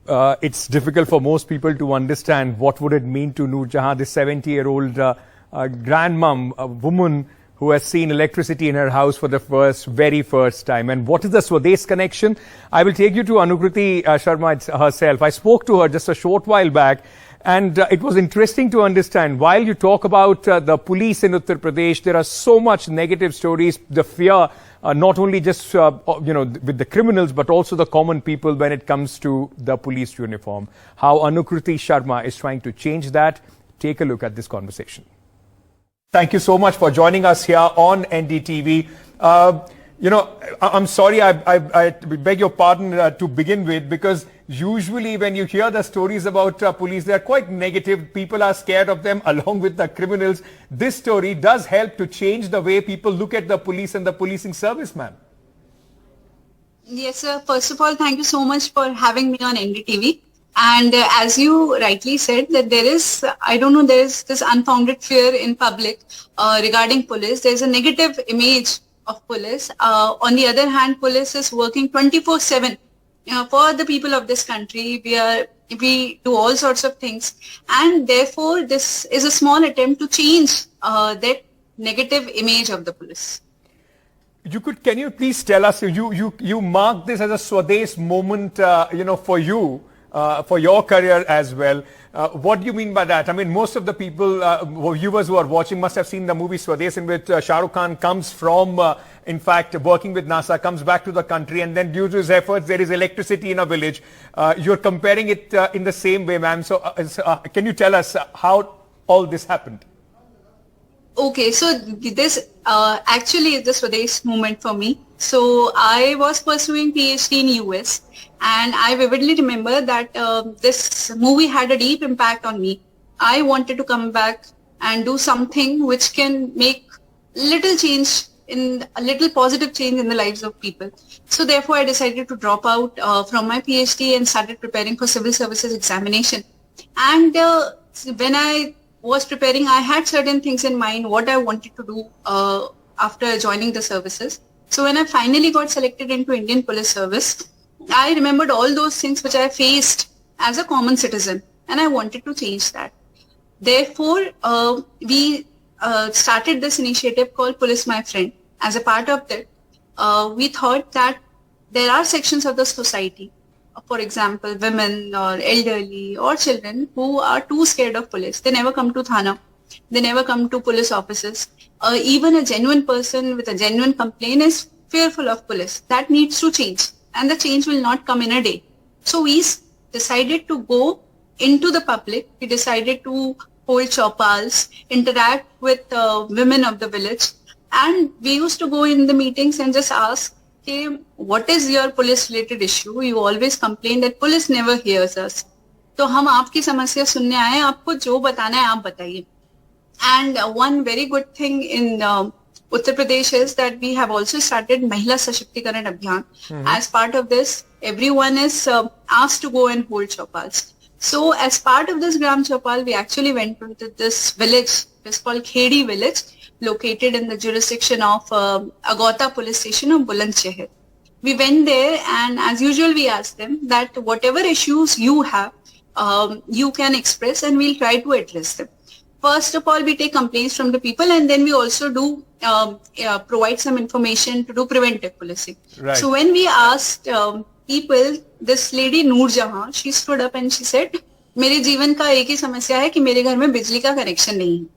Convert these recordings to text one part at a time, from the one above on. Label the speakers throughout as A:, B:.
A: it's difficult for most people to understand what would it mean to Noor Jahan, this 70-year-old grandmom, a woman who has seen electricity in her house for the very first time. And what is the Swades connection? I will take you to Anukriti Sharma herself. I spoke to her just a short while back, and it was interesting to understand. While you talk about the police in Uttar Pradesh, there are so much negative stories, the fear, not only just with the criminals, but also the common people when it comes to the police uniform. How Anukriti Sharma is trying to change that. Take a look at this conversation.
B: Thank you so much for joining us here on NDTV. I'm sorry, I beg your pardon to begin with, because usually when you hear the stories about police, they are quite negative. People are scared of them along with the criminals. This story does help to change the way people look at the police and the policing service, ma'am.
C: Yes, sir. First of all, thank you so much for having me on NDTV. And as you rightly said, that there is this unfounded fear in public regarding police. There is a negative image of police. On the other hand, police is working 24/7 for the people of this country. We do all sorts of things, and therefore this is a small attempt to change that negative image of the police.
B: Can you please tell us, you mark this as a Swades moment, for you. For your career as well. What do you mean by that? I mean, most of the people, viewers who are watching must have seen the movie Swades, in which Shah Rukh Khan comes from, in fact, working with NASA, comes back to the country, and then due to his efforts, there is electricity in a village. You're comparing it in the same way, ma'am. So can you tell us how all this happened?
C: Okay, so this actually is the Swades movement for me. So I was pursuing PhD in US, and I vividly remember that this movie had a deep impact on me. I wanted to come back and do something which can make little positive change in the lives of people. So therefore I decided to drop out from my PhD and started preparing for civil services examination. And when I was preparing, I had certain things in mind, what I wanted to do after joining the services. So when I finally got selected into Indian Police Service, I remembered all those things which I faced as a common citizen, and I wanted to change that. Therefore, we started this initiative called Police My Friend. As a part of that, we thought that there are sections of the society, for example, women or elderly or children who are too scared of police. They never come to Thana. They never come to police offices. Even a genuine person with a genuine complaint is fearful of police. That needs to change, and the change will not come in a day. So we decided to go into the public. We decided to hold chopals, interact with women of the village, and we used to go in the meetings and just ask, okay, what is your police related issue? You always complain that police never hears us. तो हम आपकी समस्या सुनने आए, आपको जो बताना है आप बताइए. And one very good thing in Uttar Pradesh is that we have also started Mahila Sashaktikarana Abhiyan. As part of this, everyone is asked to go and hold chopals. So as part of this Gram Chopal, we actually went to this village. It's called Khedi village, located in the jurisdiction of Agota police station of Bulandshahr. We went there, and as usual, we asked them that whatever issues you have, you can express, and we'll try to address them. First of all, we take complaints from the people, and then we also do provide some information to do preventive policing.
B: Right.
C: So when we asked people, this lady Noor Jahan, she stood up and she said, मेरे जीवन का एक ही समस्या है कि मेरे घर में बिजली का कनेक्शन नहीं है.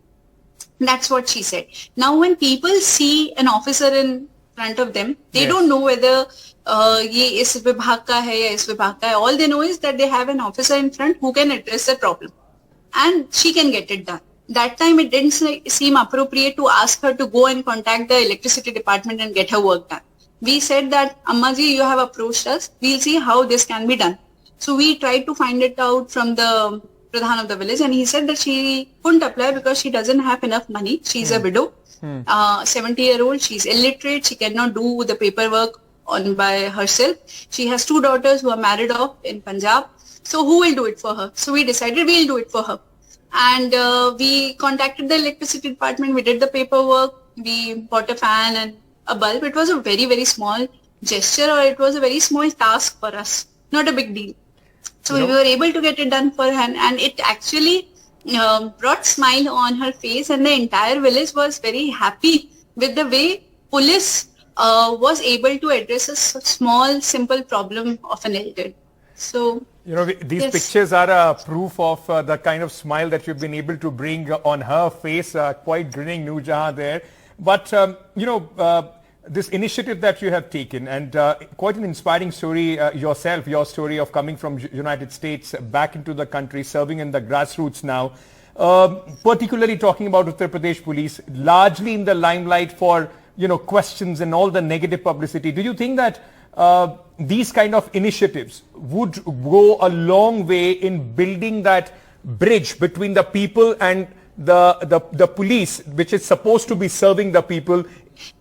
C: That's what she said. Now when people see an officer in front of them, they don't know whether ये इस विभाग का है या इस विभाग का है. All they know is that they have an officer in front who can address the problem, and she can get it done. That time it didn't seem appropriate to ask her to go and contact the electricity department and get her work done. We said that, Amma ji, you have approached us. We'll see how this can be done. So we tried to find it out from the Pradhan of the village, and he said that she couldn't apply because she doesn't have enough money. She's a widow, 70-year-old. She's illiterate. She cannot do the paperwork by herself. She has 2 daughters who are married off in Punjab. So who will do it for her? So we decided we'll do it for her. And we contacted the electricity department. We did the paperwork. We bought a fan and a bulb. It was a very, very small gesture, or it was a very small task for us. Not a big deal. So we were able to get it done for her, and it actually brought smile on her face, and the entire village was very happy with the way police was able to address a small, simple problem of an elder. So,
B: these
C: yes.
B: pictures are a proof of the kind of smile that you've been able to bring on her face, quite grinning Noor Jahan there. But, this initiative that you have taken, and quite an inspiring story yourself, your story of coming from United States back into the country, serving in the grassroots now, particularly talking about Uttar Pradesh police, largely in the limelight for, questions and all the negative publicity. Do you think that these kind of initiatives would go a long way in building that bridge between the people and the police, which is supposed to be serving the people?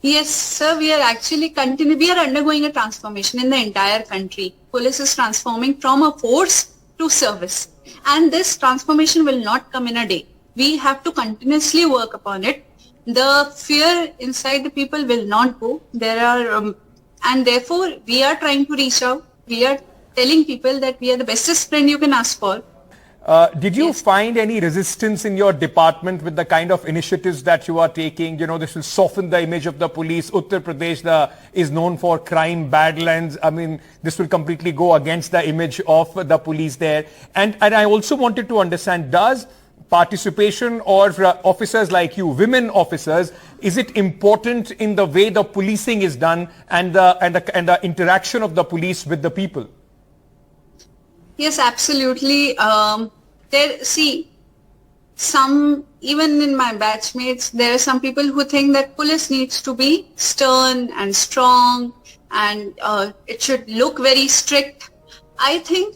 C: Yes, sir, we are actually we are undergoing a transformation in the entire country. Police is transforming from a force to service. And this transformation will not come in a day. We have to continuously work upon it. The fear inside the people will not go. And therefore, we are trying to reach out. We are telling people that we are the bestest friend you can ask for.
B: Did you find any resistance in your department with the kind of initiatives that you are taking? This will soften the image of the police. Uttar Pradesh is known for crime, badlands. I mean, this will completely go against the image of the police there. And I also wanted to understand, does participation or officers like you, women officers, is it important in the way the policing is done and the interaction of the police with the people?
C: Yes, absolutely. Even in my batchmates, there are some people who think that police needs to be stern and strong, and it should look very strict. I think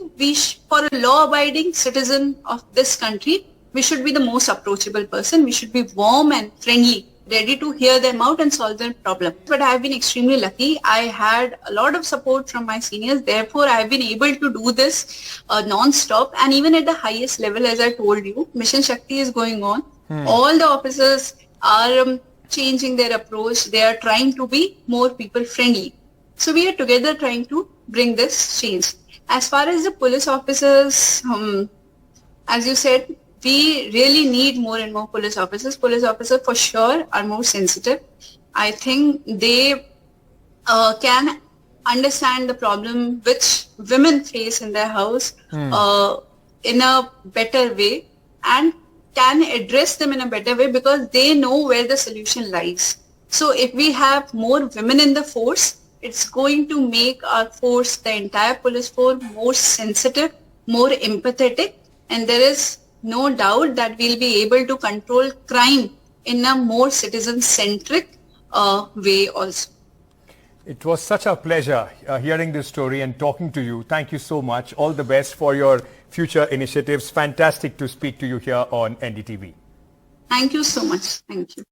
C: for a law-abiding citizen of this country, we should be the most approachable person. We should be warm and friendly, ready to hear them out and solve their problem. But I have been extremely lucky. I had a lot of support from my seniors. Therefore, I have been able to do this non-stop. And even at the highest level, as I told you, Mission Shakti is going on. All the officers are changing their approach. They are trying to be more people friendly. So we are together trying to bring this change. As far as the police officers, as you said, we really need more and more police officers. Police officers for sure are more sensitive. I think they can understand the problem which women face in their house in a better way, and can address them in a better way because they know where the solution lies. So if we have more women in the force, it's going to make our force, the entire police force, more sensitive, more empathetic, and there is no doubt that we'll be able to control crime in a more citizen-centric way also.
B: It was such a pleasure hearing this story and talking to you. Thank you so much. All the best for your future initiatives. Fantastic to speak to you here on NDTV.
C: Thank you so much. Thank you.